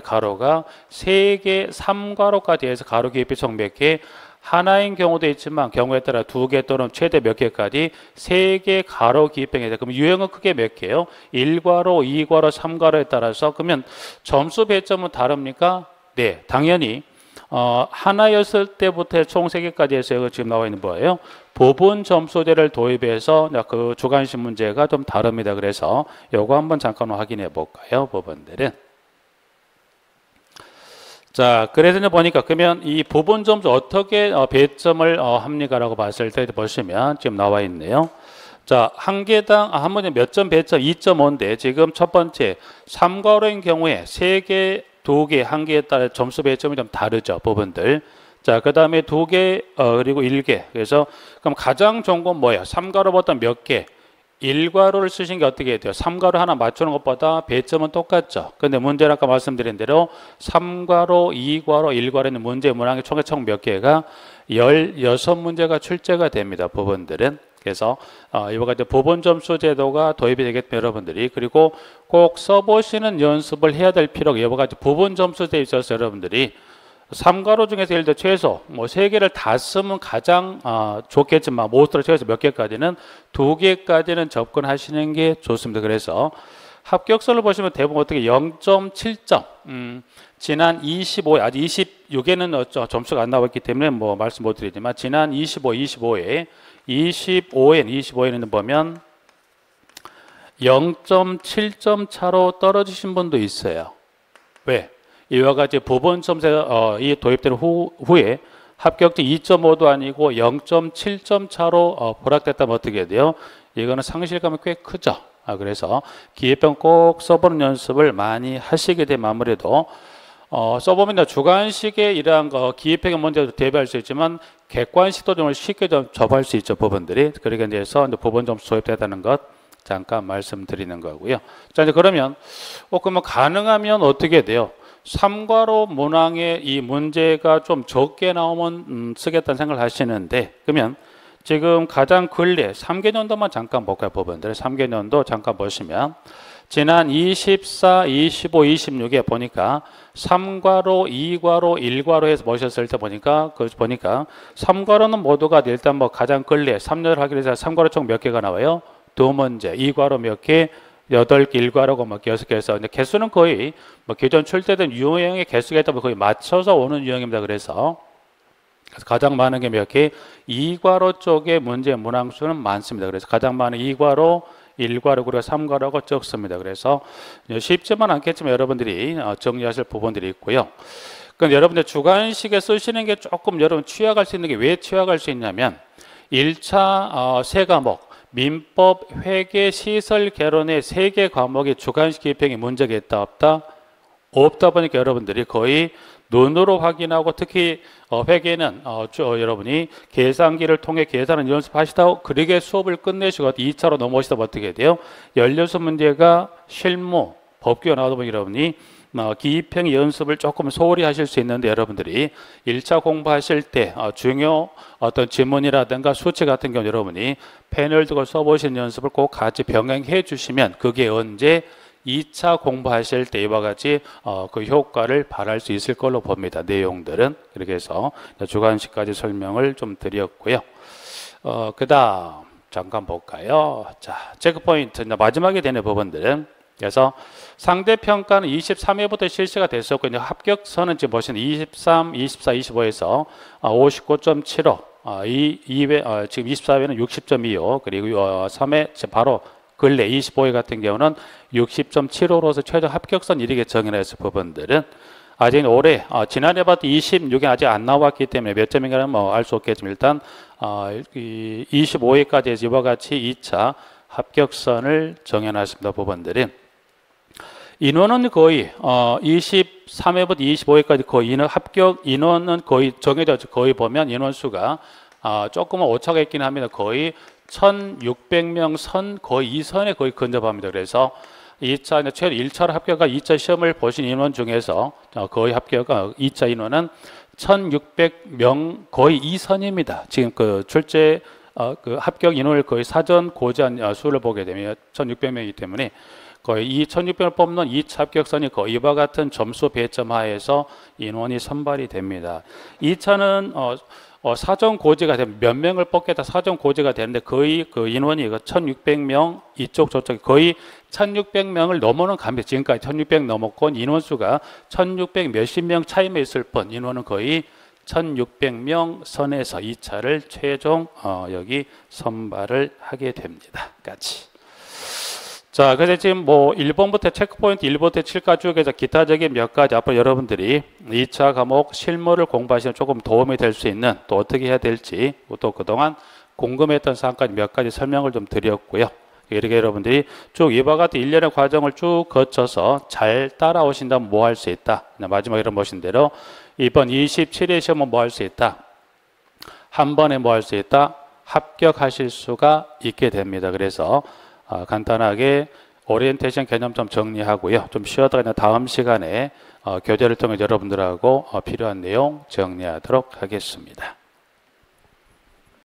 가로가 3개, 3가로까지 해서 가로 기입이 총 몇 개, 하나인 경우도 있지만 경우에 따라 2개 또는 최대 몇 개까지 3개 가로 기입형이 돼요. 그럼 유형은 크게 몇 개예요? 1가로, 2가로, 3가로에 따라서. 그러면 점수 배점은 다릅니까? 네, 당연히 하나였을 때부터 총 3개까지 해서 지금 나와 있는 거예요. 부분 점수제를 도입해서 그 주관식 문제가 좀 다릅니다. 그래서 요거 한번 잠깐 확인해 볼까요? 부분들은. 자, 그래서 이제 보니까 그러면 이 부분 점수 어떻게 배점을 합니까라고 봤을 때 보시면 지금 나와 있네요. 자, 한 개당 한 번에 몇 점 배점 2.5인데 지금 첫 번째 3가로인 경우에 3개, 2개, 1개에 따라 점수 배점이 좀 다르죠, 부분들. 자, 그 다음에 2개, 그리고 1개. 그래서 그럼 가장 좋은 건 뭐예요? 3가로보다 몇 개? 1가로를 쓰신 게 어떻게 돼요? 3가로 하나 맞추는 것보다 배점은 똑같죠. 근데 문제는 아까 말씀드린 대로 3가로, 2가로, 1가로는 문제 문항이 총 몇 개가 16문제가 출제가 됩니다. 부분들은. 그래서 이와 같이 부분 점수 제도가 도입이 되겠습니다. 여러분들이. 그리고 꼭 써보시는 연습을 해야 될 필요가 이와 같이 부분 점수제에 있어서 여러분들이 3가로 중에서 예를 들어 최소 3개를 다 쓰면 가장 좋겠지만 못으로 최소 몇 개까지는 2개까지는 접근하시는 게 좋습니다. 그래서 합격선을 보시면 대부분 어떻게 0.7점 지난 25회 아직 26에는 점수가 안 나왔기 때문에 뭐 말씀 못 드리지만 지난 25회에는 보면 0.7점 차로 떨어지신 분도 있어요. 왜? 이와 같이 부분 점수가 이 도입된 후에 합격점 2.5도 아니고 0.7점 차로 불합격됐다면 어떻게 돼요? 이거는 상실감이 꽤 크죠. 그래서 기회평 꼭 써보는 연습을 많이 하시게 되면 아무래도 써보면 주관식의 이러한 기회평의 문제도 대비할 수 있지만 객관식도 좀 쉽게 좀 접할 수 있죠, 부분들이. 그러기 위해서 부분 점수 도입되다는 것 잠깐 말씀드리는 거고요. 자, 이제 그러면 그러면 가능하면 어떻게 돼요? 3가로 문항에 이 문제가 좀 적게 나오면 쓰겠다는 생각을 하시는데, 그러면 지금 가장 근래 3개년도만 잠깐 볼까요? 부분들 3개년도 잠깐 보시면 지난 24, 25, 26에 보니까 3가로, 2가로, 1가로 해서 보셨을 때 보니까 3가로는 모두가 일단 뭐 가장 근래 3년을 하기로 해서 3가로 총 몇 개가 나와요? 2문제. 2가로 몇 개? 8개, 1가로가 뭐 6개 해서 근데 개수는 거의 뭐 기존 출제된 유형의 개수가 있다면 거의 맞춰서 오는 유형입니다. 그래서 가장 많은 게 몇 개? 2가로 쪽의 문제 문항수는 많습니다. 그래서 가장 많은 2가로, 1가로 그리고 3가로가 적습니다. 그래서 쉽지만 않겠지만 여러분들이 정리하실 부분들이 있고요. 그럼 여러분들 주관식에 쓰시는 게 조금 여러분 취약할 수 있는 게 왜 취약할 수 있냐면 1차 세 과목 민법, 회계, 시설, 개론의 3개 과목의 주관식 기입형이 문제가 있다 없다? 없다 보니까 여러분들이 거의 눈으로 확인하고 특히 회계는 여러분이 계산기를 통해 계산을 연습하시다 그러게 수업을 끝내시고 2차로 넘어오시다 어떻게 돼요? 16문제가 실무, 법규가 나오다 보니 여러분이 기입형 연습을 조금 소홀히 하실 수 있는데 여러분들이 1차 공부하실 때 중요 어떤 지문이라든가 수치 같은 경우 여러분이 펜을 두고 써보시는 연습을 꼭 같이 병행해 주시면 그게 언제 2차 공부하실 때 이와 같이 그 효과를 발할 수 있을 걸로 봅니다. 내용들은. 그렇게 해서 주관식까지 설명을 좀 드렸고요. 그 다음 잠깐 볼까요? 자, 체크포인트 마지막에 되는 부분들은 그래서 상대평가는 23회부터 실시가 됐었고, 이제 합격선은 지금 보시는 23, 24, 25에서 59.75, 지금 24회는 60.25, 그리고 3회 바로 근래 25회 같은 경우는 60.75로서 최종 합격선 이렇게 정해놨을 부분들은 아직 올해 지난해 봤던 26이 아직 안 나왔기 때문에 몇 점인가는 뭐 알 수 없겠지만 일단 25회까지 이와 같이 2차 합격선을 정해놨습니다. 부분들은 인원은 거의 23회부터 25회까지 거의 합격 인원은 거의 정해졌죠. 거의 보면 인원수가 조금은 오차가 있긴 합니다. 거의 1,600명 선 거의 이 선에 거의 근접합니다. 그래서 2차 최소 1차로 합격한 2차 시험을 보신 인원 중에서 거의 합격 2차 인원은 1,600명 거의 이 선입니다. 지금 그 출제 그 합격 인원을 거의 사전 고지한 수를 보게 되면 1,600명이기 때문에 거의 이 1,600을 뽑는 2차 합격선이 거의 이와 같은 점수 배점 하에서 인원이 선발이 됩니다. 2차는 사전 고지가 되면 몇 명을 뽑겠다 사전 고지가 되는데 거의 그 인원이 1,600명 이쪽 저쪽 거의 1,600명을 넘어는 갑니다. 지금까지 1,600 넘었고 인원수가 1,600 몇십 명 차이만 있을 뿐 인원은 거의 1,600명 선에서 2차를 최종 여기 선발을 하게 됩니다. 같이. 자, 그래서 지금 뭐 1번부터 체크포인트 1번부터 7까지 쭉해서 기타적인 몇 가지 앞으로 여러분들이 2차 과목 실무를 공부하시면 조금 도움이 될 수 있는 또 어떻게 해야 될지 또 그동안 궁금했던 사항까지 몇 가지 설명을 좀 드렸고요. 이렇게 여러분들이 쭉 이와 같은 일련의 과정을 쭉 거쳐서 잘 따라오신다면 뭐 할 수 있다. 마지막에 보신 대로 이번 27회 시험은 뭐 할 수 있다. 한 번에 뭐 할 수 있다. 합격하실 수가 있게 됩니다. 그래서 간단하게 오리엔테이션 개념 좀 정리하고요. 좀 쉬었다가 다음 시간에 교재를 통해 여러분들하고 필요한 내용 정리하도록 하겠습니다.